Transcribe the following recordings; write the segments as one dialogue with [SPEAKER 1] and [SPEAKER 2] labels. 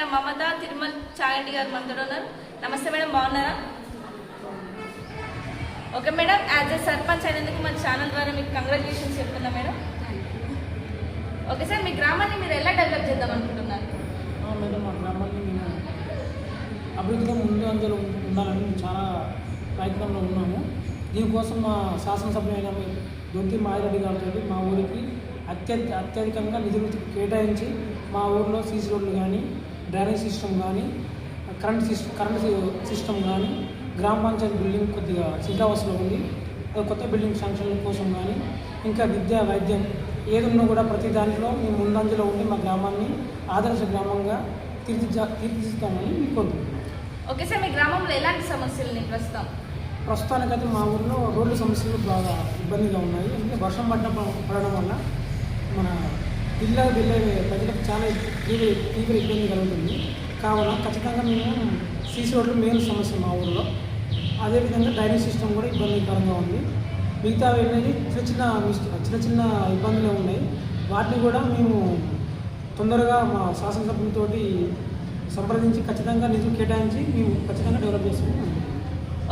[SPEAKER 1] Madam మమత తిరుమల చాగంటి గారు మనతో ఉన్నారు. నమస్తే మేడం, బాగున్నారా? Okay madam, as a sarpanch అయినందుకు మన ఛానల్ ద్వారా మీకు కంగ్రాచులేషన్స్ చెప్తున్నా మేడం. ఓకే సార్, మీ గ్రామాన్ని మీరు ఎలా డెవలప్ చేద్దాం అనుకుంటున్నారు?
[SPEAKER 2] మేడం, మా గ్రామాన్ని మేము అభివృద్ధిగా ముందు అందులో ఉండాలని చాలా ప్రయత్నంలో ఉన్నాము. దీనికోసం మా శాసనసభ్యులైన దొంతి మాదిరెడ్డి గారితో మా ఊరికి అత్యధికంగా నిధులు కేటాయించి మా ఊరిలో సీసీ రోడ్లు కానీ, డ్రైనేజ్ సిస్టమ్ కానీ, కరెంట్ సిస్టమ్ కానీ, గ్రామ పంచాయతీ బిల్డింగ్ కొద్దిగా శిథిలావస్థలో ఉంది, కొత్త బిల్డింగ్ శాంక్షన్ల కోసం కానీ, ఇంకా విద్య వైద్యం ఏది ఉన్నా కూడా ప్రతి దాంట్లో మేము ముందంజలో ఉండి మా గ్రామాన్ని ఆదర్శ గ్రామంగా తీర్చిదిద్దామని మీకు కోరుకుంటున్నాం.
[SPEAKER 1] ఓకే సార్, మీ గ్రామంలో ఎలాంటి సమస్యలు
[SPEAKER 2] ప్రస్తుతానికైతే మా ఊరిలో రోడ్డు సమస్యలు బాగా ఇబ్బందిగా ఉన్నాయి. అంటే వర్షం పడడం వల్ల మన వెళ్ళే ప్రజలకు చాలా తీవ్ర ఇబ్బంది కలుగుతుంది. కావున ఖచ్చితంగా మేము సీసీ రోడ్లు మెయిన్ సమస్య మా ఊరిలో. అదేవిధంగా డ్రైనేజ్ సిస్టమ్ కూడా ఇబ్బందికరంగా ఉంది. మిగతా వెళ్ళేది చిన్న చిన్న ఇబ్బందులు ఉన్నాయి. వాటిని కూడా మేము తొందరగా మా శాసనసభ్యులతో సంప్రదించి ఖచ్చితంగా నిధులు కేటాయించి మేము ఖచ్చితంగా డెవలప్ చేసుకుంటాం.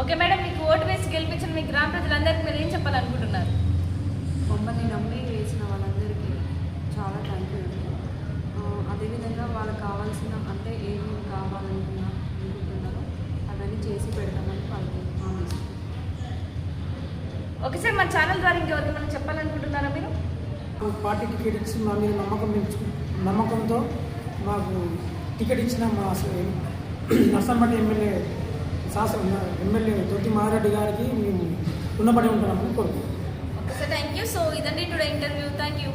[SPEAKER 1] ఓకే మేడం, మీకు ఓటు వేసి గెలిపించిన మీ గ్రామ ప్రజలందరికీ మీరు ఏం చెప్పాలనుకుంటున్నారు?
[SPEAKER 3] మమ్మల్ని నమ్మి వేసిన వాళ్ళందరికీ చాలా థ్యాంక్ యూ. అదేవిధంగా వాళ్ళకి కావాల్సిన అంటే ఏమేమి కావాలనుకుంటున్నారో అవన్నీ చేసి పెడతామని వాళ్ళకి హామీ.
[SPEAKER 1] ఓకే సార్, మా ఛానల్ ద్వారా ఇంకెవరికి మనం చెప్పాలనుకుంటున్నారా మీరు?
[SPEAKER 2] పార్టీ టికెట్ ఇచ్చి మా మీద నమ్మకంతో మాకు టికెట్ ఇచ్చిన మా నర్సంపేట ఎమ్మెల్యే దొంతి మాదిరెడ్డి గారికి మేము రుణపడి ఉంటామని కోరుకుంటున్నాం.
[SPEAKER 1] Okay sir, thank you. So ఇదండి టుడే ఇంటర్వ్యూ. Thank you.